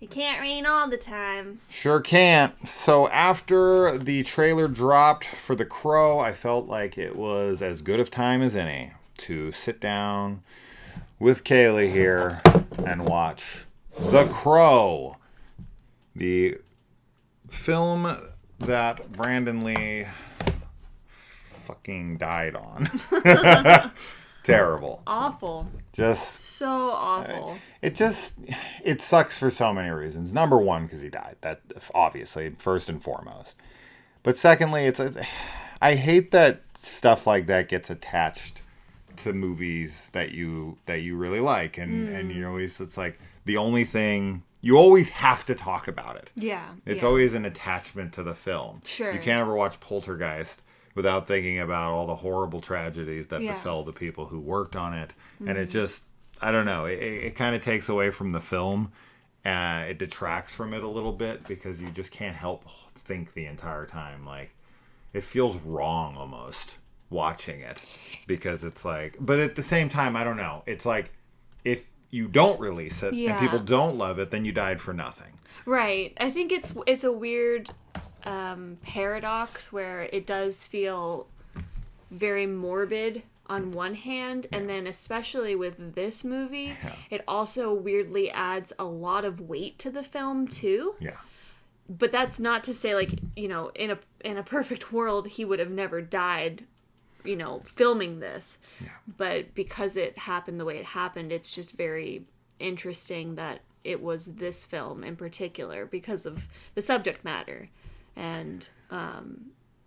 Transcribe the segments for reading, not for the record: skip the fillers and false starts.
It can't rain all the time. Sure can't. So after the trailer dropped for The Crow, I felt like it was as good of time as any to sit down with Kaylee here and watch The Crow, the film that Brandon Lee fucking died on. Terrible. Awful. Just so awful. It sucks for so many reasons. Number one, because he died. That obviously, first and foremost. But secondly, I hate that stuff like that gets attached to movies that you really like, and you always, it's like the only thing you always have to talk about it. Yeah. It's always an attachment to the film. Sure. You can't ever watch Poltergeist without thinking about all the horrible tragedies that befell the people who worked on it. And it's just, I don't know, it kind of takes away from the film. It detracts from it a little bit because you just can't help think the entire time. Like, it feels wrong almost watching it because it's like, but at the same time, I don't know. It's like, if you don't release it and people don't love it, then you died for nothing. Right. I think it's a weird paradox where it does feel very morbid on one hand, and then especially with this movie, it also weirdly adds a lot of weight to the film too. Yeah. But that's not to say, like, you know, in a perfect world he would have never died, you know, filming this. Yeah. But because it happened the way it happened, it's just very interesting that it was this film in particular because of the subject matter. And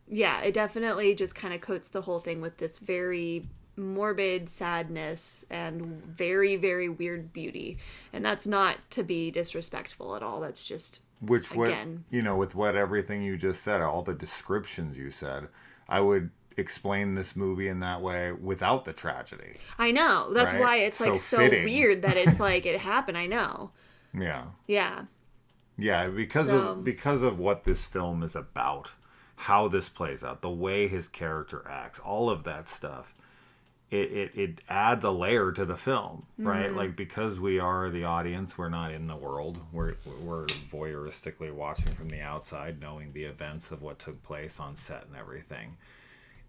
it definitely just kind of coats the whole thing with this very morbid sadness and very, very weird beauty. And that's not to be disrespectful at all. That's just, again, with what everything you just said, all the descriptions you said, I would explain this movie in that way without the tragedy. I know. That's why it's like so weird that it's like it happened. I know. Yeah. Yeah. Yeah, because of what this film is about, how this plays out, the way his character acts, all of that stuff, it adds a layer to the film, right? Like, because we are the audience, we're not in the world. We're voyeuristically watching from the outside, knowing the events of what took place on set and everything.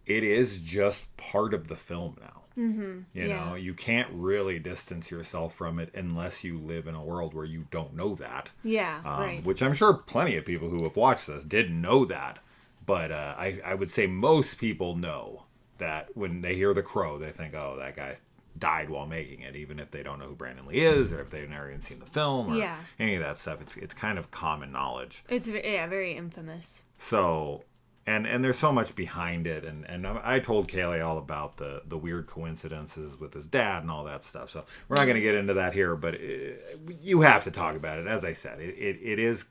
It is just part of the film now. You know, you can't really distance yourself from it unless you live in a world where you don't know that. Yeah, right. Which I'm sure plenty of people who have watched this didn't know that. But I would say most people know that when they hear The Crow, they think, oh, that guy died while making it, even if they don't know who Brandon Lee is or if they've never even seen the film or any of that stuff. It's kind of common knowledge. It's very infamous. So... And there's so much behind it, and I told Kaylee all about the weird coincidences with his dad and all that stuff. So we're not going to get into that here, but you have to talk about it. As I said, it is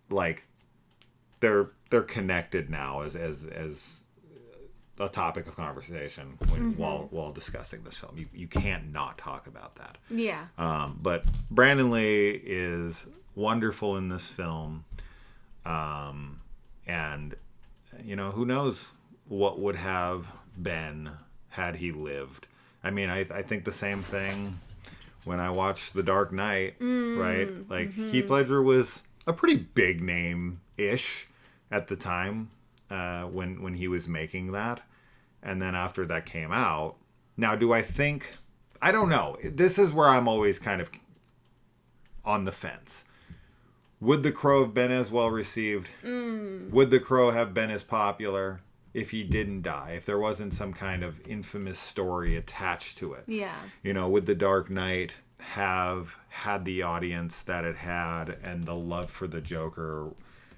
like they're connected now as a topic of conversation while discussing this film. You can't not talk about that. Yeah. But Brandon Lee is wonderful in this film. And, you know, who knows what would have been had he lived. I mean, I think the same thing when I watched The Dark Knight, right? Like, Heath Ledger was a pretty big name-ish at the time when he was making that. And then after that came out, now do I think... I don't know. This is where I'm always kind of on the fence. Would The Crow have been as well received? Would The Crow have been as popular if he didn't die? If there wasn't some kind of infamous story attached to it? Yeah. You know, would The Dark Knight have had the audience that it had and the love for the Joker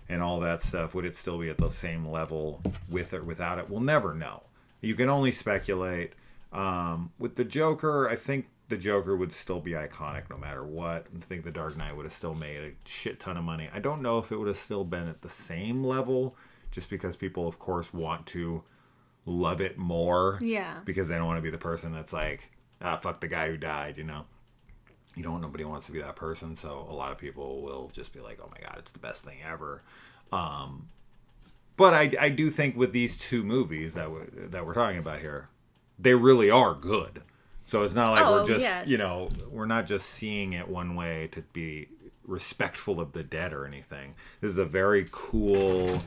and all that stuff? Would it still be at the same level with or without it? We'll never know. You can only speculate. With the Joker, I think the Joker would still be iconic no matter what. I think The Dark Knight would have still made a shit ton of money. I don't know if it would have still been at the same level, just because people, of course, want to love it more. Yeah. Because they don't want to be the person that's like, fuck the guy who died, you know. Nobody wants to be that person, so a lot of people will just be like, oh my God, it's the best thing ever. But I do think with these two movies that we're talking about here, they really are good. So it's not like we're just, we're not just seeing it one way to be respectful of the dead or anything. This is a very cool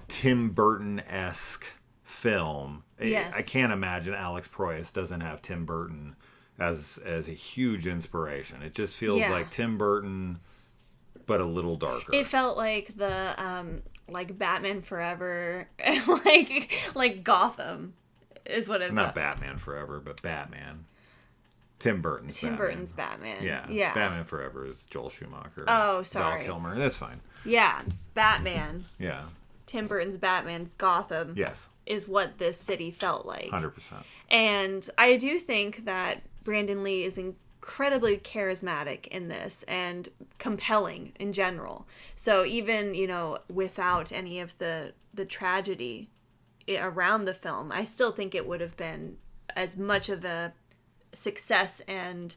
Tim Burton-esque film. Yes. I can't imagine Alex Proyas doesn't have Tim Burton as a huge inspiration. It just feels like Tim Burton, but a little darker. It felt like the like Batman Forever, like Gotham is what it. Not Batman Forever, but Batman. Tim Burton's Batman. Yeah. Batman Forever is Joel Schumacher. Oh, sorry. Val Kilmer. That's fine. Yeah, Batman. Yeah. Tim Burton's Batman's Gotham. Yes. Is what this city felt like. 100%. And I do think that Brandon Lee is incredibly charismatic in this and compelling in general. So even, without any of the tragedy around the film, I still think it would have been as much of a success, and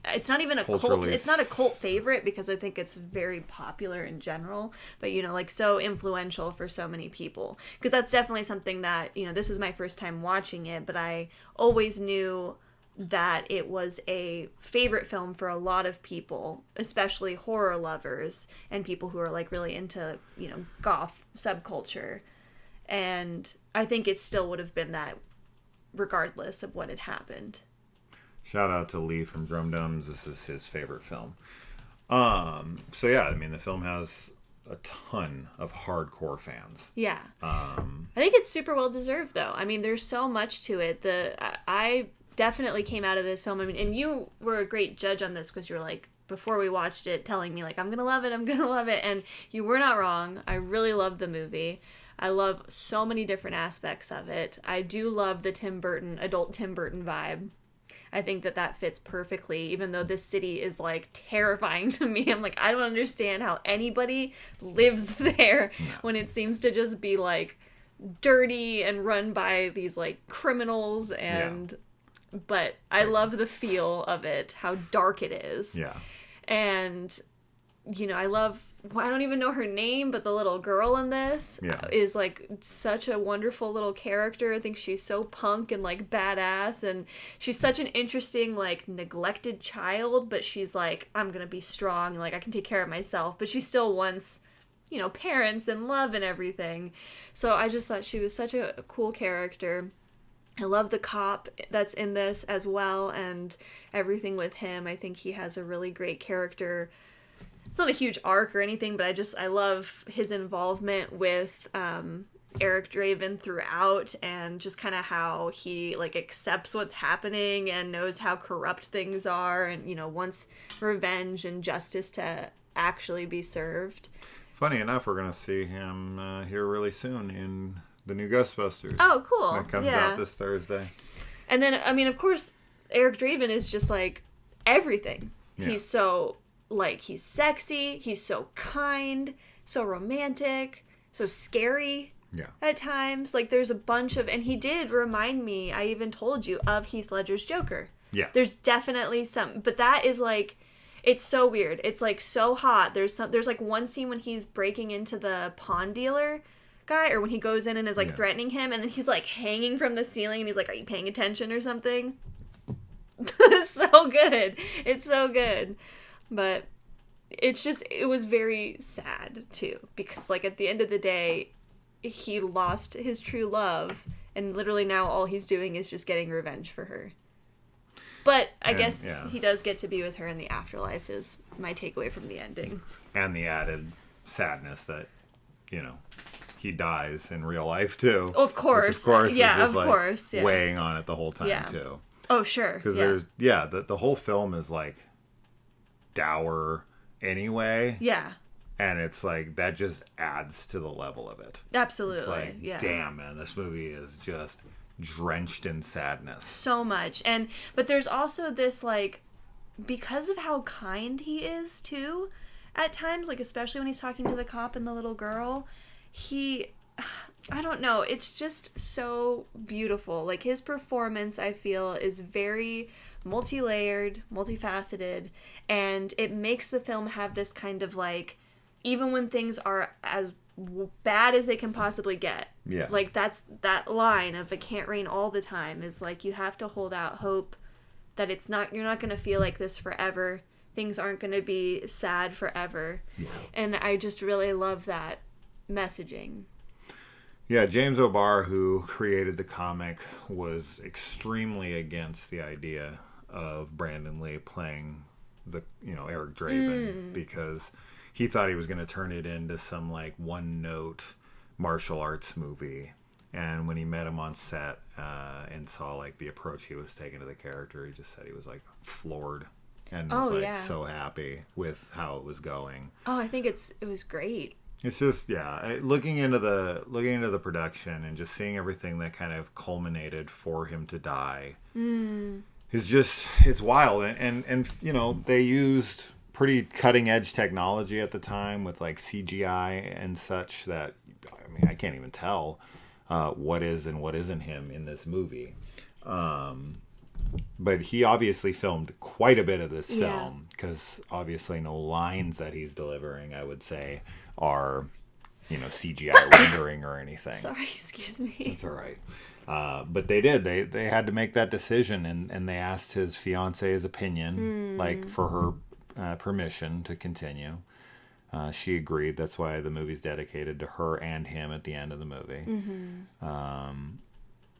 it's not even a cult. It's not a cult favorite because I think it's very popular in general, but so influential for so many people, because that's definitely something that, this was my first time watching it, but I always knew that it was a favorite film for a lot of people, especially horror lovers and people who are like really into, goth subculture. And I think it still would have been that regardless of what had happened. Shout out to Lee from Drum Domes. This is his favorite film. So yeah, I mean, the film has a ton of hardcore fans. Yeah. I think it's super well deserved, though. I mean, there's so much to it. I definitely came out of this film. I mean, and you were a great judge on this because you were like, before we watched it, telling me like, I'm gonna love it, and you were not wrong. I really loved the movie. I love so many different aspects of it. I do love the adult Tim Burton vibe. I think that fits perfectly, even though this city is like terrifying to me. I'm like, I don't understand how anybody lives there when it seems to just be like dirty and run by these like criminals but I love the feel of it, how dark it is. Yeah. And I don't even know her name, but the little girl in this is like such a wonderful little character. I think she's so punk and like badass, and she's such an interesting like neglected child, but she's like, I'm gonna be strong, like I can take care of myself, but she still wants parents and love and everything. So I just thought she was such a cool character. I love the cop that's in this as well, and everything with him. I think he has a really great character. It's not a huge arc or anything, but I love his involvement with Eric Draven throughout, and just kind of how he like accepts what's happening and knows how corrupt things are, and wants revenge and justice to actually be served. Funny enough, we're gonna see him here really soon in the new Ghostbusters. Oh, cool! That comes out this Thursday. And then, I mean, of course, Eric Draven is just like everything. Yeah. He's so he's sexy, he's so kind, so romantic, so scary at times. Like, there's a bunch of... And he did remind me, I even told you, of Heath Ledger's Joker. Yeah. There's definitely some... But that is, like... It's so weird. It's, like, so hot. There's like, one scene when he's breaking into the pawn dealer guy, or when he goes in and is, like, threatening him, and then he's, like, hanging from the ceiling, and he's like, are you paying attention or something? It's so good. It's so good. But it was very sad too, because like at the end of the day, he lost his true love, and literally now all he's doing is just getting revenge for her. But I guess he does get to be with her in the afterlife, is my takeaway from the ending. And the added sadness that, he dies in real life too. Of course. Which, of course, is just weighing on it the whole time too. Oh, sure. Because there's the whole film is like dour anyway. Yeah. And it's like, that just adds to the level of it. Absolutely. It's like, damn, man, this movie is just drenched in sadness. So much. But there's also this, like, because of how kind he is, too, at times, like, especially when he's talking to the cop and the little girl, I don't know, it's just so beautiful. Like, his performance, I feel, is very multi-layered, multifaceted, and it makes the film have this kind of, like, even when things are as bad as they can possibly get. Yeah. Like, that's that line of, it can't rain all the time, is like, you have to hold out hope that you're not going to feel like this forever. things aren't going to be sad forever. Yeah. And I just really love that messaging. Yeah, James O'Barr, who created the comic, was extremely against the idea of Brandon Lee playing Eric Draven because he thought he was going to turn it into some like one-note martial arts movie. And when he met him on set and saw like the approach he was taking to the character, he just said he was like floored and was so happy with how it was going. Oh, I think it was great. It's just looking into the production and just seeing everything that kind of culminated for him to die is just, it's wild. And they used pretty cutting edge technology at the time with like CGI and such that, I mean, I can't even tell what is and what isn't him in this movie. But he obviously filmed quite a bit of this film because obviously no lines that he's delivering, I would say, are, CGI rendering or anything. Sorry, excuse me. It's all right. But they did. They had to make that decision, and they asked his fiance's opinion, like for her permission to continue. She agreed. That's why the movie's dedicated to her and him at the end of the movie.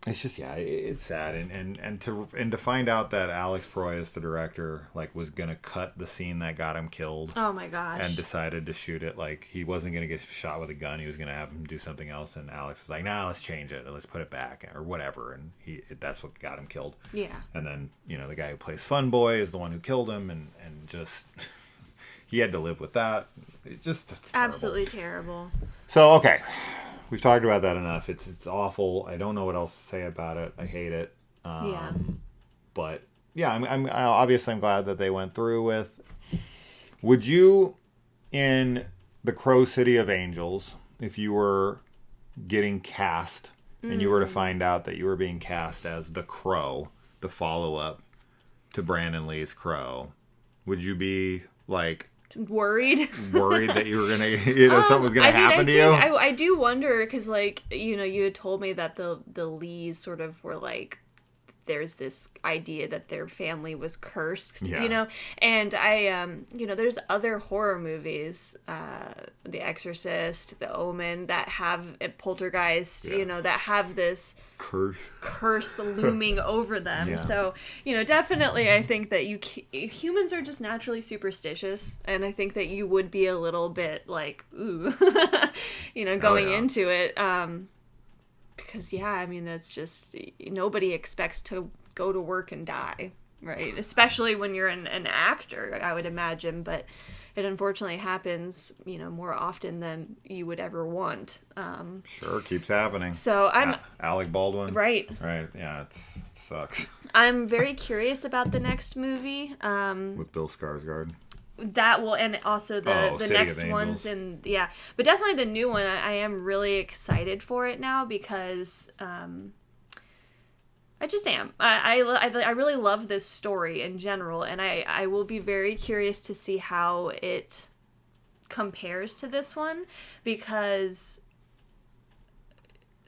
It's just, it's sad. And to find out that Alex Proyas, the director, like was going to cut the scene that got him killed. Oh my gosh. And decided to shoot it. Like he wasn't going to get shot with a gun. He was going to have him do something else. And Alex was like, nah, let's change it. Let's put it back or whatever. And that's what got him killed. Yeah. And then, the guy who plays Fun Boy is the one who killed him. And just, he had to live with that. It's terrible. Absolutely terrible. So, okay. We've talked about that enough. It's awful. I don't know what else to say about it. I hate it. But yeah, I'm obviously I'm glad that they went through with. Would you, in the Crow City of Angels, if you were getting cast and you were to find out that you were being cast as the Crow, the follow-up to Brandon Lee's Crow, would you be like worried that you were gonna something was gonna happen to you? I do wonder because you had told me that the Lees sort of were like, there's this idea that their family was cursed, and I there's other horror movies, The Exorcist, The Omen, that have Poltergeist, that have this curse looming over them. Yeah. So, definitely I think that humans are just naturally superstitious, and I think that you would be a little bit like, ooh, going into it. Because, that's just, nobody expects to go to work and die, right? Especially when you're an actor, I would imagine. But it unfortunately happens, more often than you would ever want. Sure, keeps happening. So I'm... Alec Baldwin. Right. Right, yeah, it sucks. I'm very curious about the next movie. With Bill Skarsgård. That will, and also the next ones, but definitely the new one. I am really excited for it now because I just am. I really love this story in general, and I will be very curious to see how it compares to this one, because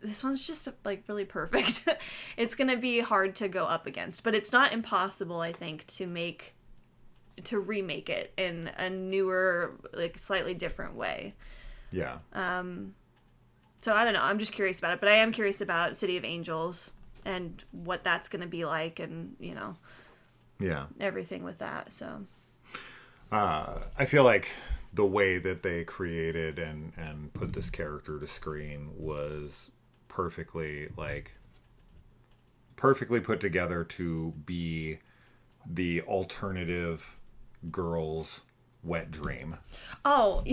this one's just like really perfect. It's gonna be hard to go up against, but it's not impossible, I think, to remake it in a newer, like slightly different way. Yeah. So I don't know. I'm just curious about it, but I am curious about City of Angels and what that's going to be like, and everything with that. So I feel like the way that they created and put this character to screen was perfectly put together to be the alternative girl's wet dream. Oh,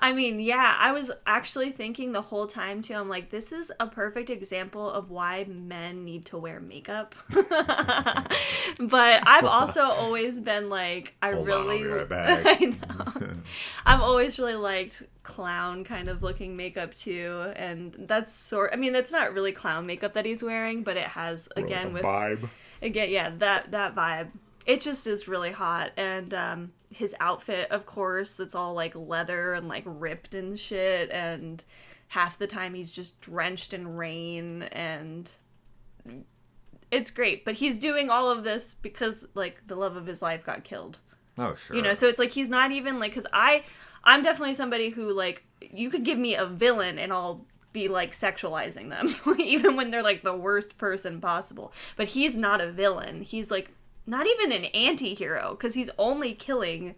I was actually thinking the whole time too, I'm like, this is a perfect example of why men need to wear makeup. But I've also always been like, I know. I've always really liked clown kind of looking makeup too, and that's that's not really clown makeup that he's wearing, but it has vibe. Again, that vibe. It just is really hot, and his outfit, of course, it's all like leather and like ripped and shit, and half the time he's just drenched in rain, and it's great. But he's doing all of this because like the love of his life got killed. Oh, sure. You know, so it's like he's not even like, because I'm definitely somebody who, like, you could give me a villain and I'll be like sexualizing them even when they're like the worst person possible. But he's not a villain. He's like not even an anti-hero, because he's only killing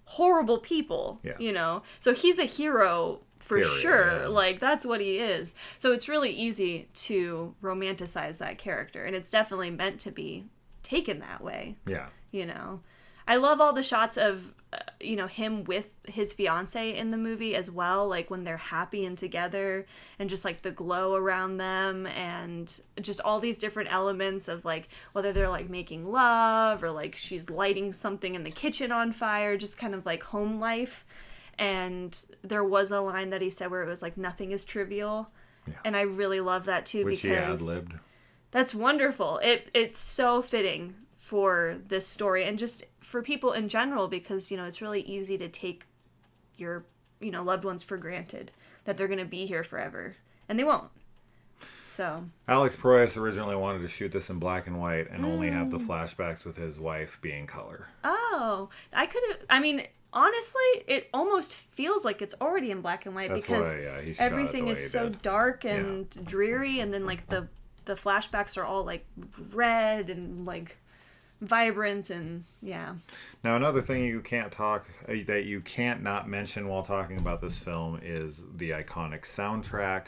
horrible people. Yeah. You know, so he's a hero for Period, sure. yeah. Like, that's what he is. So it's really easy to romanticize that character, and it's definitely meant to be taken that way. Yeah. You know, I love all the shots of you know, him with his fiance in the movie as well, like when they're happy and together, and just like the glow around them, and just all these different elements of like whether they're like making love or like she's lighting something in the kitchen on fire, just kind of like home life. And there was a line that he said where it was like, nothing is trivial. Yeah. And I really love that too, which because he ad-libbed. That's wonderful. It's so fitting for this story and just for people in general, because, you know, it's really easy to take your, you know, loved ones for granted, that they're going to be here forever, and they won't. So Alex Proyas originally wanted to shoot this in black and white and only have the flashbacks with his wife being color. Oh, I mean, honestly, it almost feels like it's already in black and white. That's because why, he shot everything is so dark and dreary, and then like the flashbacks are all like red and like vibrant, and yeah. Now, another thing that you can't not mention while talking about this film is the iconic soundtrack.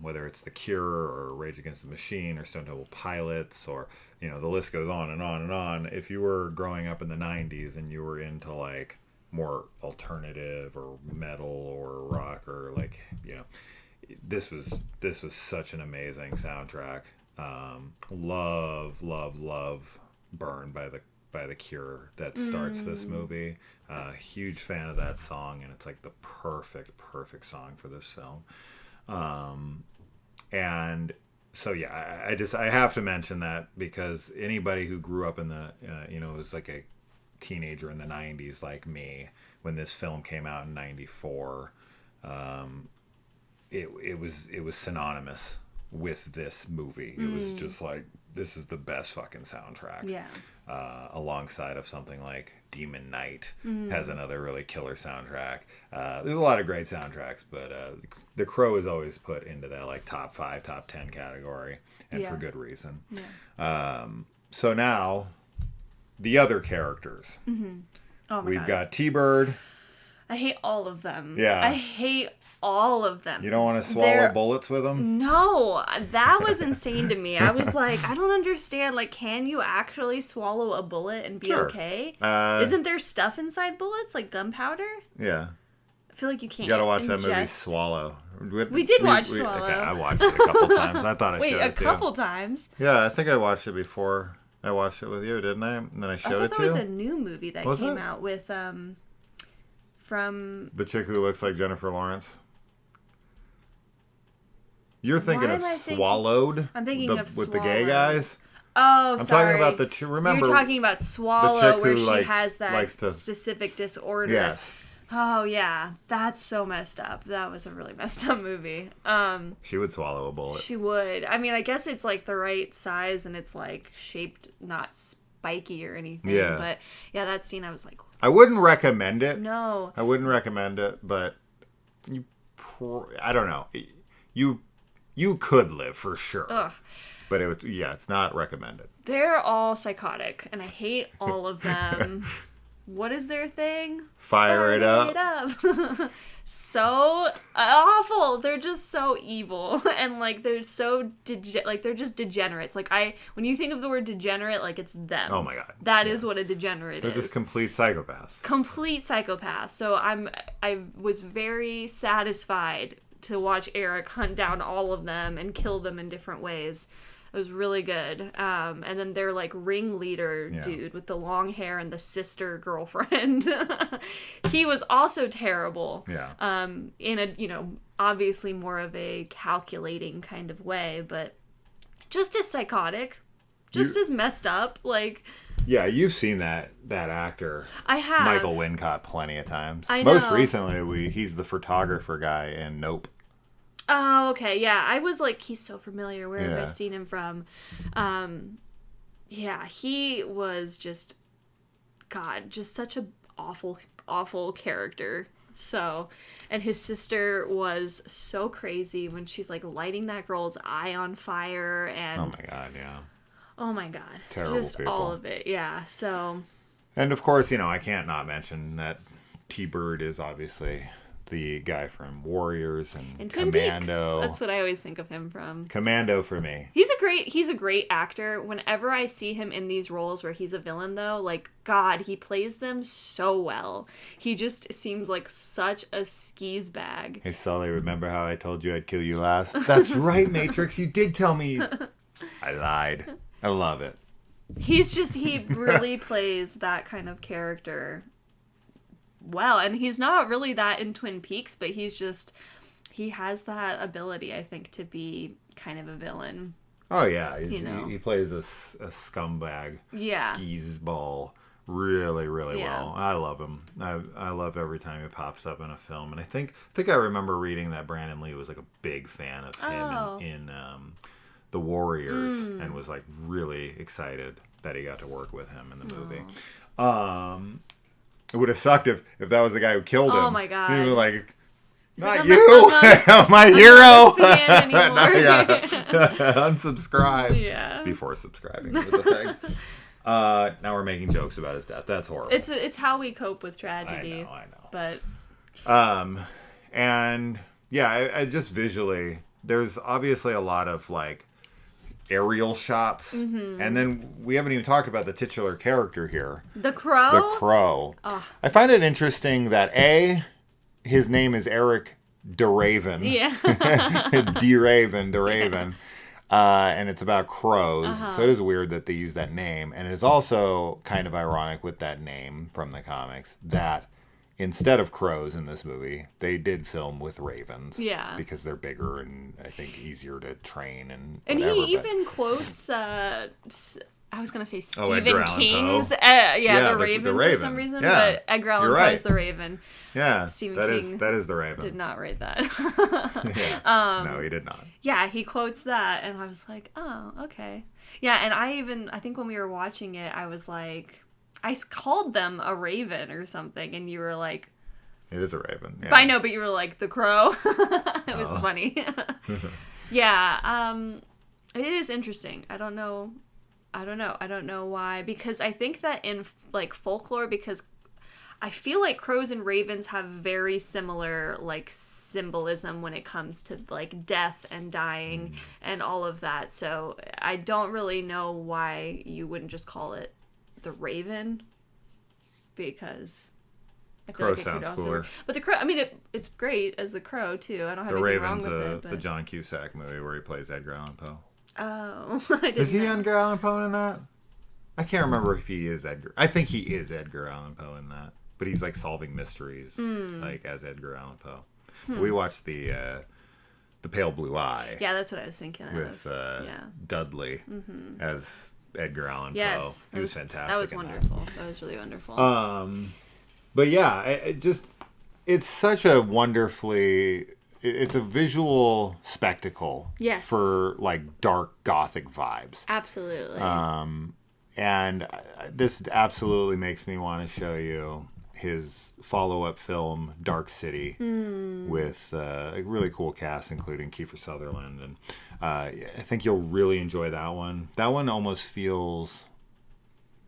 Whether it's The Cure or Rage Against the Machine or Stone Temple Pilots, or, you know, the list goes on and on and on. If you were growing up in the 90s and you were into like more alternative or metal or rock, or like, you know, this was such an amazing soundtrack. Love Burn by the Cure that starts this movie. Huge fan of that song, and it's like the perfect song for this film. And so yeah, I have to mention that, because anybody who grew up in the you know, was like a teenager in the 90s like me when this film came out in 94, it was synonymous with this movie. It was just like, this is the best fucking soundtrack. Yeah. Alongside of something like Demon Knight has another really killer soundtrack. There's a lot of great soundtracks, but The Crow is always put into that like top 5, top 10 category, and for good reason. Yeah. So now, the other characters. Oh my We've got T-Bird. I hate all of them. Yeah. I hate all of them. You don't want to swallow bullets with them? No. That was insane to me. I was like, I don't understand. Like, can you actually swallow a bullet and be okay? Isn't there stuff inside bullets, like gunpowder? Yeah. I feel like you can't. You gotta watch that movie, Swallow. We did watch Swallow. Okay, I watched it a couple times. I thought I showed it too. Wait, a couple times? Yeah, I think I watched it before. I watched it with you, didn't I? And then I showed it to you. I thought that was a new movie that came out with from the chick who looks like Jennifer Lawrence. You're thinking of Swallowed? I'm thinking of Swallowed. With the gay guys? Oh, I'm sorry. talking about the remember. You're talking about Swallow, where she has that specific disorder. Yes. Oh, yeah. That's so messed up. That was a really messed up movie. She would swallow a bullet. She would. I mean, I guess it's like the right size, and it's like shaped not spiky or anything. Yeah. But yeah, that scene, I was like, I wouldn't recommend it. No. I wouldn't recommend it, but I don't know. You could live for sure. Ugh. But it's not recommended. They're all psychotic, and I hate all of them. What is their thing? Fire it up. So awful. They're just so evil, and like they're so they're just degenerates. Like when you think of the word degenerate, like it's them. Oh my god. That is what a degenerate is. They're just complete psychopaths. Complete psychopaths. So I was very satisfied to watch Eric hunt down all of them and kill them in different ways. It was really good. And then their like ringleader dude with the long hair and the sister girlfriend. He was also terrible. Yeah. In a, you know, obviously more of a calculating kind of way, but just as psychotic, just as messed up. Like, yeah, you've seen that actor. I have. Michael Wincott plenty of times. I know. Most recently, he's the photographer guy in Nope. Oh, okay, yeah. I was like, he's so familiar. Where have I seen him from? Yeah, he was just God, just such a awful character. So, and his sister was so crazy when she's like lighting that girl's eye on fire, and oh my God, yeah. Oh my God. Terrible just people. all of it, yeah. So, and of course, I can't not mention that T-Bird is obviously the guy from Warriors and Commando. That's what I always think of him from. Commando for me. He's a great actor. Whenever I see him in these roles where he's a villain, though, like, God, he plays them so well. He just seems like such a skis bag. Hey, Sully, remember how I told you I'd kill you last? That's right, Matrix. You did tell me. I lied. I love it. He really plays that kind of character well, and he's not really that in Twin Peaks, but he has that ability, I think, to be kind of a villain. Oh yeah, he plays a scumbag, skis ball really well. I love him. I love every time he pops up in a film, and I think I remember reading that Brandon Lee was like a big fan of him in The Warriors, and was like really excited that he got to work with him in the movie. It would have sucked if that was the guy who killed him. Oh my God. He was like, not you, my hero. Unsubscribe. Yeah. Before subscribing was a thing. Now we're making jokes about his death. That's horrible. It's how we cope with tragedy. I know. But and yeah, I just visually, there's obviously a lot of like aerial shots, and then we haven't even talked about the titular character here, the Crow. Oh. I find it interesting that his name is Eric DeRaven. Yeah. DeRaven. And it's about crows. So it is weird that they use that name. And it is also kind of ironic with that name from the comics that instead of crows in this movie, they did film with ravens. Yeah. Because they're bigger and I think easier to train and whatever. And he even quotes, I was going to say Stephen King's, the Raven for some reason, but Edgar Allan Poe's The Raven. Yeah, Stephen King that is The Raven. Did not write that. No, he did not. Yeah, he quotes that, and I was like, oh, okay. Yeah, and I think when we were watching it, I was like, I called them a raven or something, and you were like... It is a raven, yeah. But I know, but you were like, the crow. It was funny. Yeah, it is interesting. I don't know why, because I think that in like folklore, because I feel like crows and ravens have very similar like symbolism when it comes to like death and dying and all of that. So I don't really know why you wouldn't just call it the raven, because I feel Crow like it sounds could also cooler. But the crow, I mean, it's great as the crow too. I don't have anything wrong with it. But... the John Cusack movie where he plays Edgar Allan Poe. Oh, I didn't Is he know. Edgar Allan Poe in that? I can't remember if he is Edgar. I think he is Edgar Allan Poe in that, but he's like solving mysteries like as Edgar Allan Poe. We watched the Pale Blue Eye. Yeah, that's what I was thinking with Dudley as Edgar Allan Poe. He was fantastic. That was wonderful. That was really wonderful. But yeah, it's such a wonderfully. It's a visual spectacle for like dark gothic vibes. Absolutely. And this absolutely makes me want to show you his follow-up film Dark City with a really cool cast, including Kiefer Sutherland, and I think you'll really enjoy that one. That one almost feels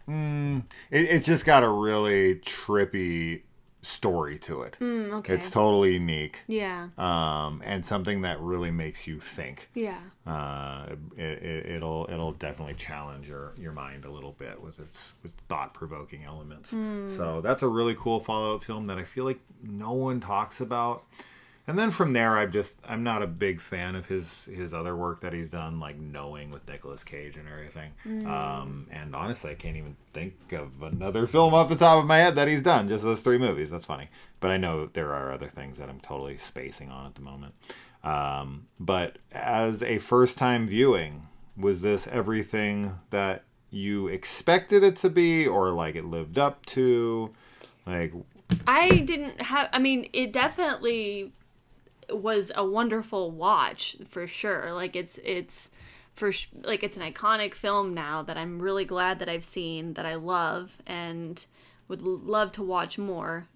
it's just got a really trippy story to it. Okay. It's totally unique. Yeah. And something that really makes you think. Yeah. It'll definitely challenge your mind a little bit with thought-provoking elements. So that's a really cool follow-up film that I feel like no one talks about. And then from there, I'm not a big fan of his other work that he's done, like Knowing with Nicolas Cage and everything. And honestly, I can't even think of another film off the top of my head that he's done. Just those 3 movies. That's funny. But I know there are other things that I'm totally spacing on at the moment. But as a first-time viewing, was this everything that you expected it to be, or like it lived up to? Like, it definitely was a wonderful watch for sure. Like it's an iconic film now that I'm really glad that I've seen, that I love, and would love to watch more,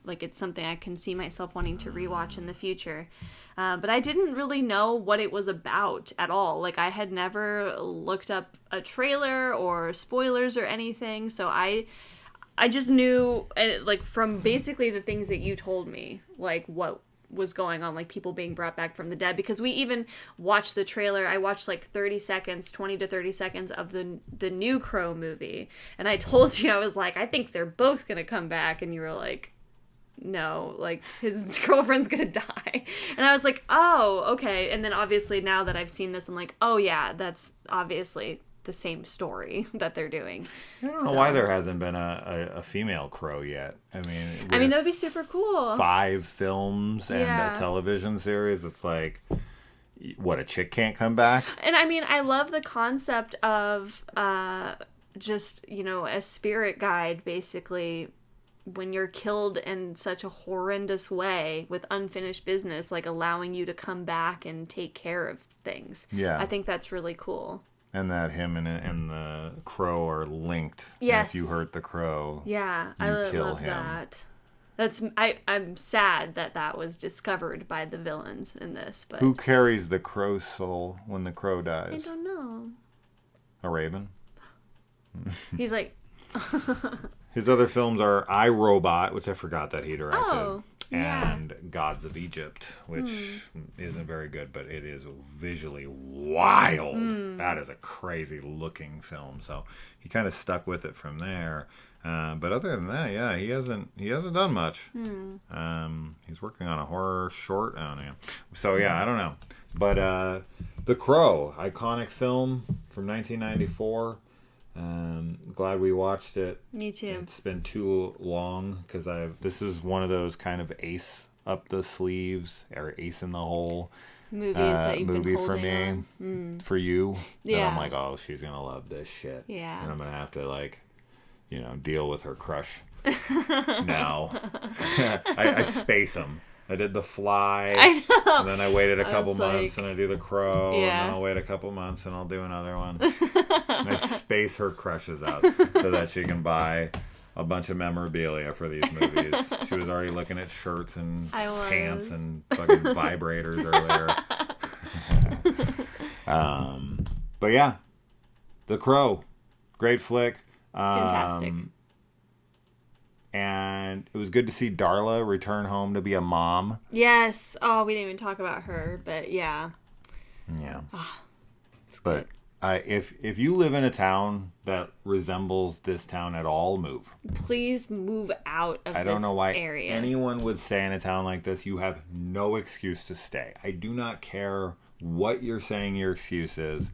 like it's something I can see myself wanting to rewatch in the future. But I didn't really know what it was about at all. Like, I had never looked up a trailer or spoilers or anything, so I just knew, like, from basically the things that you told me, like, what was going on, like people being brought back from the dead, because we even watched the trailer. I watched like 20 to 30 seconds of the new Crow movie, and I told you, I was like, I think they're both gonna come back, and you were like, no, like his girlfriend's gonna die. And I was like, oh, okay. And then obviously now that I've seen this, I'm like, oh yeah, that's obviously the same story that they're doing. I don't know why there hasn't been a female Crow yet. I mean, that would be super cool. 5 films and a television series. It's like, what, a chick can't come back? And I mean, I love the concept of just, a spirit guide, basically, when you're killed in such a horrendous way with unfinished business, like allowing you to come back and take care of things. Yeah. I think that's really cool. And that him and the crow are linked. Yes. And if you hurt the crow, I kill love him. That. I'm sad that was discovered by the villains in this. But who carries the crow's soul when the crow dies? I don't know. A raven? He's like... His other films are I, Robot, which I forgot that he directed. And Gods of Egypt, which isn't very good, but it is visually wild. That is a crazy looking film. So he kind of stuck with it from there. But other than that, he hasn't done much. He's working on a horror short. I don't know. So I don't know. But The Crow, iconic film from 1994. Glad we watched it. Me too. It's been too long because this is one of those kind of ace up the sleeves or ace in the hole movies that you've been holding for me, for you. Yeah. And I'm like, oh, she's gonna love this shit. Yeah. And I'm gonna have to deal with her crush now. I space them. I did The Fly. I know. And then I waited a couple months and I do The Crow. And then I'll wait a couple months and I'll do another one. And I space her crushes out so that she can buy a bunch of memorabilia for these movies. She was already looking at shirts and pants and fucking vibrators earlier. But yeah, The Crow. Great flick. Fantastic. And it was good to see Darla return home to be a mom. Yes. Oh, we didn't even talk about her, but yeah. Yeah. But if you live in a town that resembles this town at all, move. Please move out of this area. I don't know why anyone would stay in a town like this. You have no excuse to stay. I do not care what you're saying your excuse is.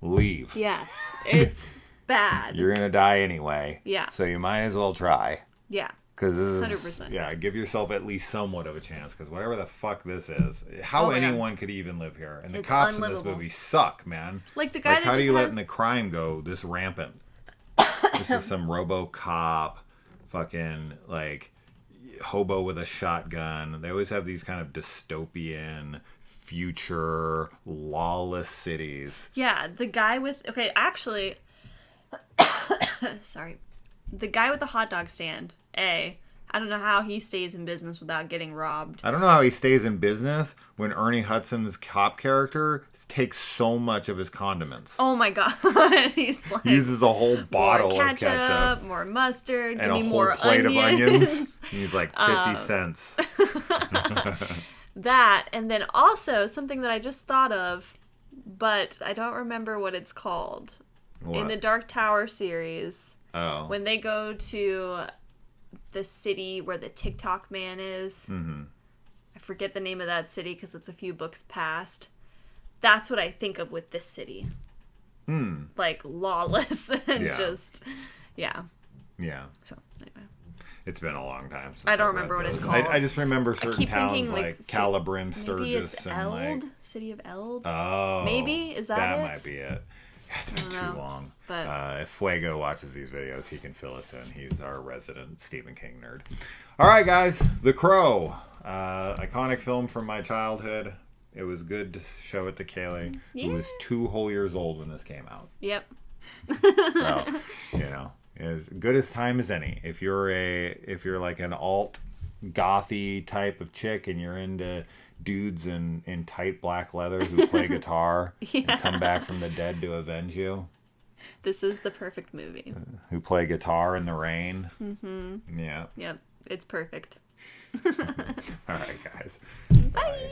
Leave. Yes. It's bad. You're going to die anyway. Yeah. So you might as well try. Yeah. Because this is 100%. Give yourself at least somewhat of a chance. Because whatever the fuck this is, how anyone could even live here, and the cops in this movie suck, man. Like the guy. How do you letting the crime go this rampant? This is some RoboCop, fucking hobo with a shotgun. They always have these kind of dystopian, future, lawless cities. Yeah, the guy with sorry. The guy with the hot dog stand, I don't know how he stays in business without getting robbed. I don't know how he stays in business when Ernie Hudson's cop character takes so much of his condiments. Oh my god. He's like, uses a whole bottle of ketchup, more mustard, and a whole more plate onions. of onions. He's like 50 cents. That, and then also something that I just thought of, but I don't remember what it's called. What? In the Dark Tower series. Oh. When they go to the city where the TikTok man is. Mm-hmm. I forget the name of that city because it's a few books past. That's what I think of with this city. Like lawless and just, yeah. So, anyway. It's been a long time since I don't remember what it's called. I just remember certain towns thinking, like Calibrim, maybe Sturgis, it's and Eld? City of Eld? Oh. Maybe? Is that it? That might be it. It's been too long. But if Fuego watches these videos, he can fill us in. He's our resident Stephen King nerd. All right, guys. The Crow. Iconic film from my childhood. It was good to show it to Kaylee, who was 2 whole years old when this came out. Yep. So, As good as time as any. If you're like an alt gothy type of chick and you're into dudes in tight black leather who play guitar and come back from the dead to avenge you. This is the perfect movie. Who play guitar in the rain. Yeah. Yep. It's perfect. All right, guys. Bye.